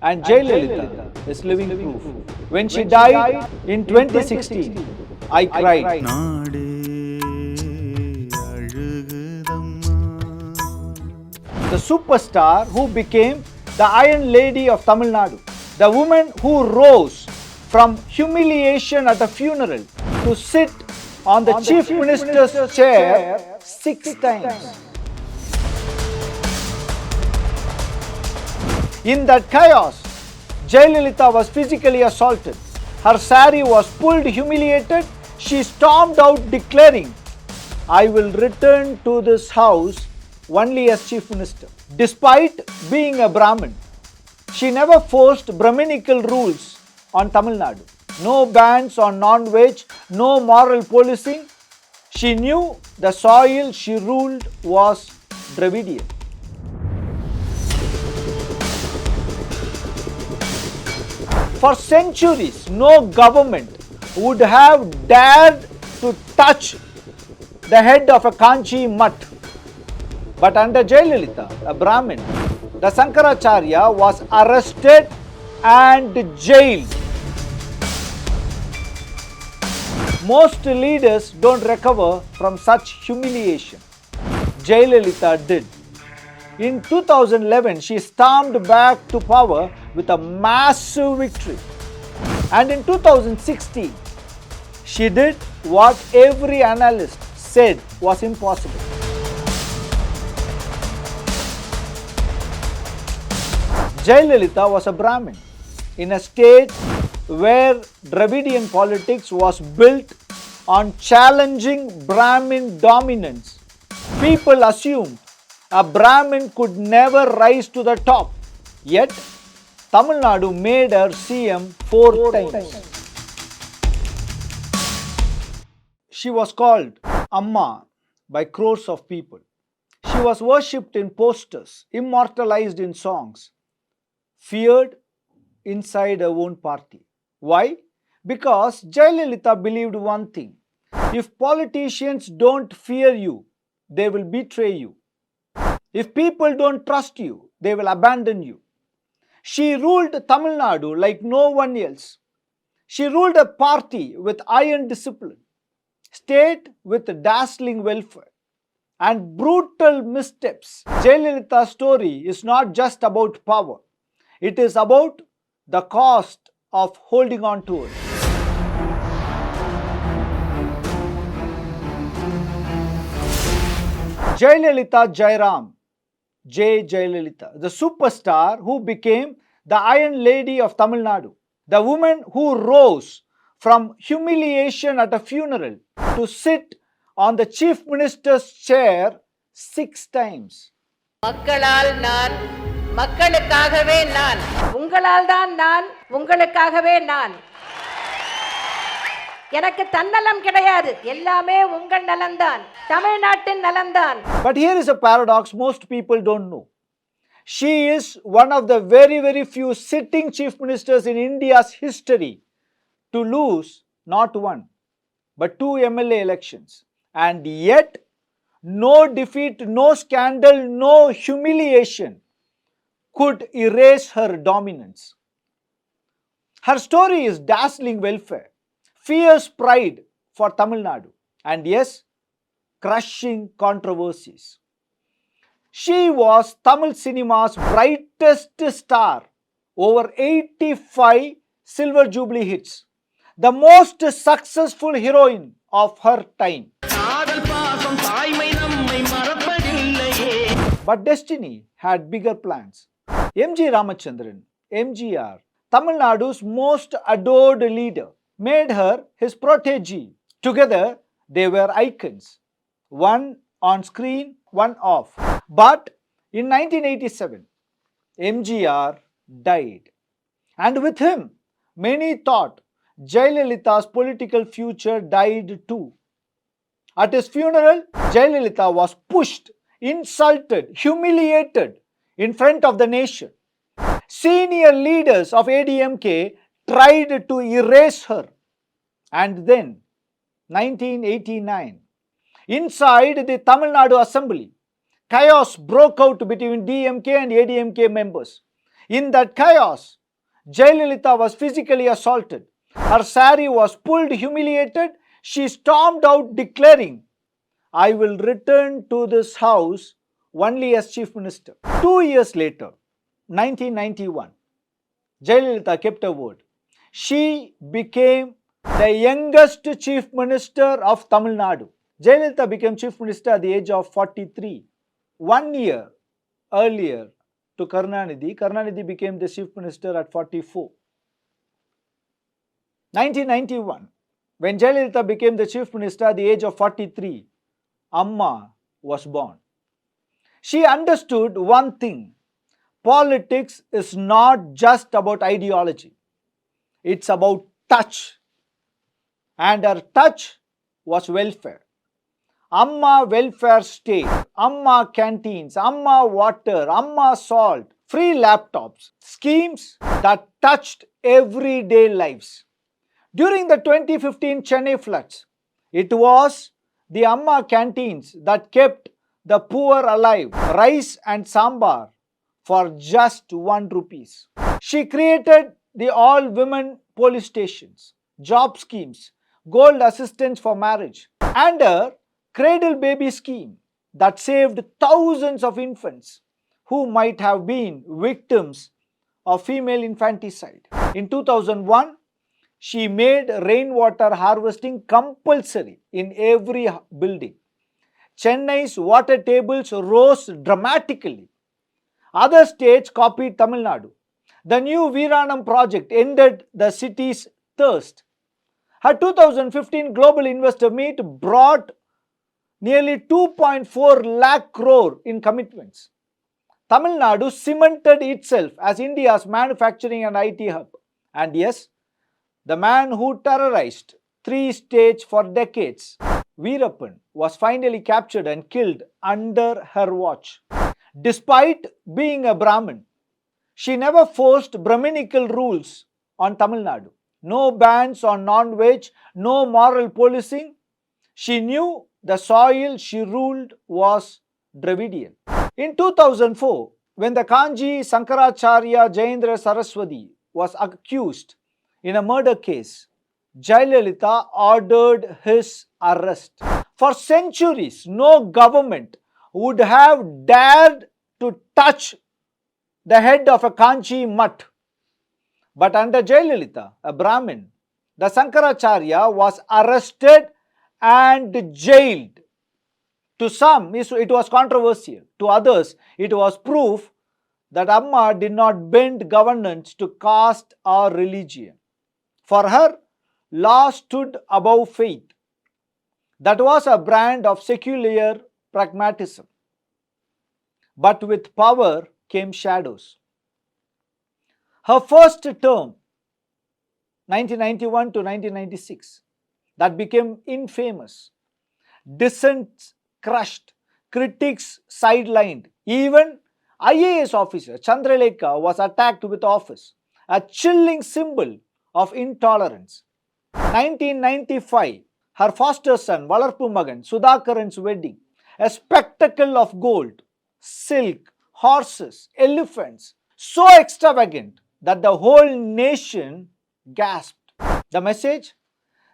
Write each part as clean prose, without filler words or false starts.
And Jayalalithaa is living proof. When she died in 2016, I cried. The superstar who became the Iron Lady of Tamil Nadu, the woman who rose from humiliation at a funeral to sit on the Chief Minister's chair 6 times. In that chaos, Jayalalithaa was physically assaulted. Her saree was pulled, humiliated. She stormed out declaring, "I will return to this house only as Chief Minister." Despite being a Brahmin, she never forced Brahminical rules on Tamil Nadu. No bans on non-veg, no moral policing. She knew the soil she ruled was Dravidian. For centuries, no government would have dared to touch the head of a Kanchi mutt. But under Jayalalithaa, a Brahmin, the Sankaracharya was arrested and jailed. Most leaders don't recover from such humiliation. Jayalalithaa did. In 2011, she stormed back to power with a massive victory. And in 2016, she did what every analyst said was impossible. Jayalalithaa was a Brahmin in a state where Dravidian politics was built on challenging Brahmin dominance. People assumed a Brahmin could never rise to the top. Yet, Tamil Nadu made her CM 4 times. She was called Amma by crores of people. She was worshipped in posters, immortalized in songs, feared inside her own party. Why? Because Jayalalithaa believed one thing: if politicians don't fear you, they will betray you. If people don't trust you, they will abandon you. She ruled Tamil Nadu like no one else. She ruled a party with iron discipline, state with dazzling welfare, and brutal missteps. Jayalalitha's story is not just about power. It is about the cost of holding on to it. Jayalalithaa Jairam, Jayalalithaa, the superstar who became the Iron Lady of Tamil Nadu, the woman who rose from humiliation at a funeral to sit on the Chief Minister's chair 6 times. மக்களால் நான், மக்களுக்காகவே நான், உங்களால் தான் நான், உங்களுக்காகவே நான். எனக்கு தன்னலம் கிடையாது, எல்லாமே உங்கள் நலம்தான், தமிழ்நாட்டின் நலம்தான். But here is a paradox most people don't know. She is one of the very few sitting chief ministers in India's history to lose not one, but 2 MLA elections. And yet, no defeat, no scandal, no humiliation could erase her dominance. Her story is dazzling welfare, fierce pride for Tamil Nadu, and yes, crushing controversies. She was Tamil cinema's brightest star, over 85 Silver Jubilee hits, the most successful heroine of her time. But destiny had bigger plans. M.G. Ramachandran, MGR, Tamil Nadu's most adored leader, made her his protégée. Together, they were icons, one on screen, one off. But in 1987, MGR died. And with him, many thought Jayalalitha's political future died too. At his funeral, Jayalalithaa was pushed, insulted, humiliated in front of the nation. Senior leaders of ADMK tried to erase her. And then, 1989, inside the Tamil Nadu Assembly, chaos broke out between DMK and ADMK members. In that chaos, Jayalalithaa was physically assaulted. Her sari was pulled, humiliated. She stormed out declaring, I will return to this house only as chief minister. 2 years later, 1991, Jayalalithaa kept her word. She became the youngest chief minister of Tamil Nadu. Jayalalithaa became chief minister at the age of 43. 1 year earlier to Karunanidhi, Karunanidhi became the chief minister at 44. 1991, when Jayalalithaa became the chief minister at the age of 43, Amma was born. She understood one thing: politics is not just about ideology, it's about touch. And her touch was welfare. Amma welfare state, Amma canteens, Amma water, Amma salt, free laptops, schemes that touched everyday lives. During the 2015 Chennai floods, it was the Amma canteens that kept the poor alive, rice and sambar for just 1 rupees. She created the all-women police stations, job schemes, gold assistance for marriage, and her cradle baby scheme that saved thousands of infants who might have been victims of female infanticide. In 2001, she made rainwater harvesting compulsory in every building. Chennai's water tables rose dramatically. Other states copied Tamil Nadu. The new Veeranam project ended the city's thirst. Her 2015 Global Investor Meet brought nearly 2.4 lakh crore in commitments. Tamil Nadu cemented itself as India's manufacturing and IT hub. And yes, the man who terrorized 3 states for decades, Veerappan, was finally captured and killed under her watch. Despite being a Brahmin, she never forced Brahminical rules on Tamil Nadu. No bans on non-veg, no moral policing. She knew the soil she ruled was Dravidian. In 2004, when the Kanji Sankaracharya Jayendra Saraswati was accused in a murder case, Jayalalithaa ordered his arrest. For centuries, no government would have dared to touch the head of a Kanchi mutt. But under Jayalalithaa, a Brahmin, the Sankaracharya was arrested and jailed. To some, it was controversial. To others, it was proof that Amma did not bend governance to caste or religion. For her, law stood above faith. That was a brand of secular pragmatism. But with power came shadows. Her first term, 1991 to 1996, that became infamous. Dissents crushed, critics sidelined. Even IAS officer Chandralekha was attacked with office, a chilling symbol of intolerance. 1995, her foster son Valarpu Magan Sudhakaran's wedding, a spectacle of gold, silk, horses, elephants, so extravagant that the whole nation gasped. The message?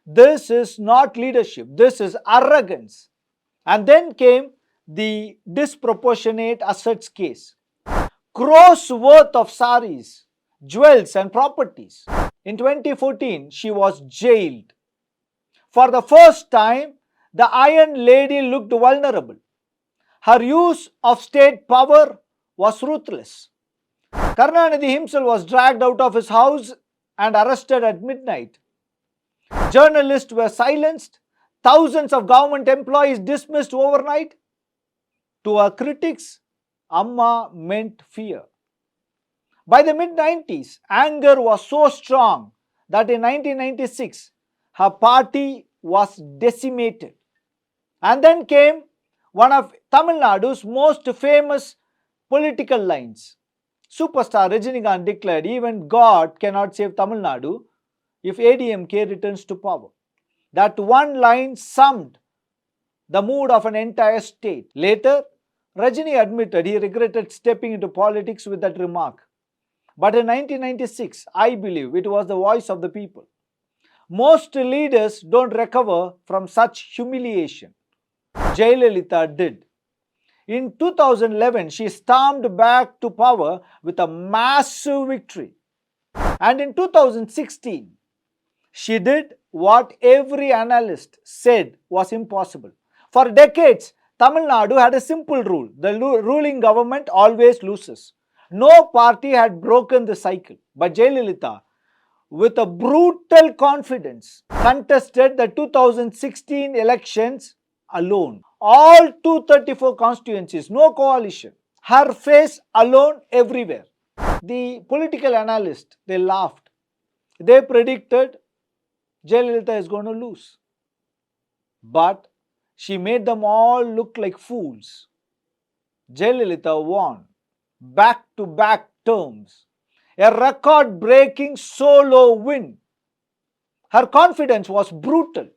This is not leadership, this is arrogance. And then came the disproportionate assets case. Crores worth of saris, jewels and properties. In 2014, she was jailed. For the first time, the Iron Lady looked vulnerable. Her use of state power was ruthless. Karunanidhi himself was dragged out of his house and arrested at midnight. Journalists were silenced. Thousands of government employees dismissed overnight. To her critics, Amma meant fear. By the mid-90s, anger was so strong that in 1996, her party was decimated. And then came one of Tamil Nadu's most famous political lines. Superstar Rajinikanth declared, even God cannot save Tamil Nadu if ADMK returns to power. That one line summed the mood of an entire state. Later, Rajini admitted he regretted stepping into politics with that remark. But in 1996, I believe it was the voice of the people. Most leaders don't recover from such humiliation. Jayalalithaa did. In 2011, she stormed back to power with a massive victory. And in 2016, she did what every analyst said was impossible. For decades, Tamil Nadu had a simple rule: the ruling government always loses. No party had broken the cycle. But Jayalalithaa, with a brutal confidence, contested the 2016 elections alone. All 234 constituencies, no coalition. Her face alone everywhere. The political analysts, they laughed. They predicted Jayalalithaa is going to lose. But she made them all look like fools. Jayalalithaa won back-to-back terms. A record-breaking solo win. Her confidence was brutal.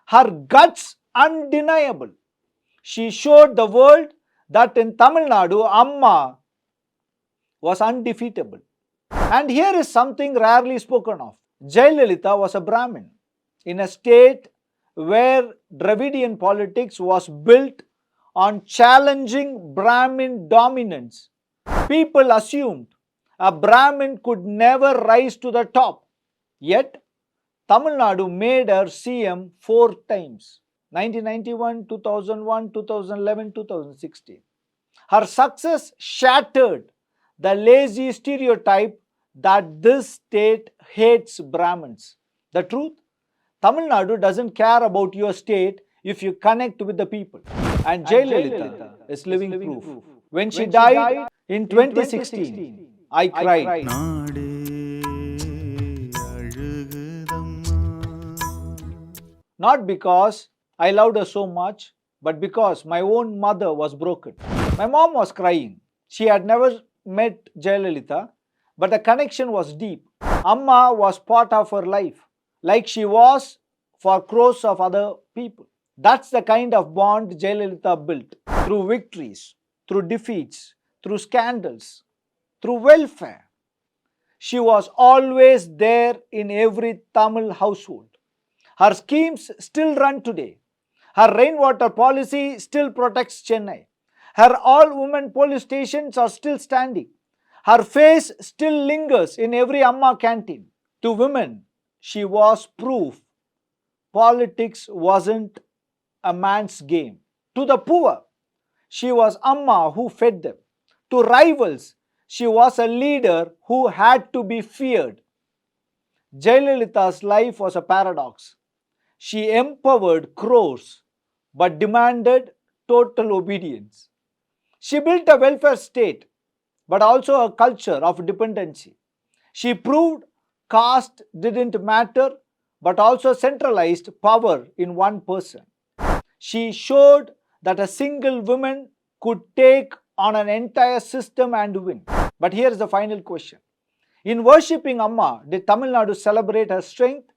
Her guts undeniable. She showed the world that in Tamil Nadu, Amma was undefeatable. And here is something rarely spoken of. Jayalalithaa was a Brahmin in a state where Dravidian politics was built on challenging Brahmin dominance. People assumed a Brahmin could never rise to the top. Yet, Tamil Nadu made her CM 4 times: 1991, 2001, 2011, 2016. Her success shattered the lazy stereotype that this state hates Brahmins. The truth? Tamil Nadu doesn't care about your state if you connect with the people. And Jayalalithaa is living proof. When she died in 2016, I cried. Not because I loved her so much, but because my own mother was broken. My mom was crying. She had never met Jayalalithaa, but the connection was deep. Amma was part of her life, like she was for crores of other people. That's the kind of bond Jayalalithaa built through victories, through defeats, through scandals, through welfare. She was always there in every Tamil household. Her schemes still run today. Her rainwater policy still protects Chennai. Her all-women police stations are still standing. Her face still lingers in every Amma canteen. To women, she was proof politics wasn't a man's game. To the poor, she was Amma who fed them. To rivals, she was a leader who had to be feared. Jayalalitha's life was a paradox. She empowered crores but demanded total obedience. She built a welfare state but also a culture of dependency. She proved caste didn't matter but also centralized power in one person. She showed that a single woman could take on an entire system and win. But here is the final question. In worshipping Amma, did Tamil Nadu celebrate her strength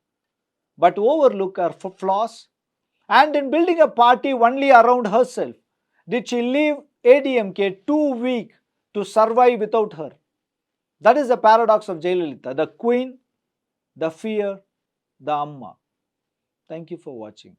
but overlook her flaws? And in building a party only around herself, did she leave ADMK too weak to survive without her? That is the paradox of Jayalalithaa, the queen, the fear, the Amma. Thank you for watching.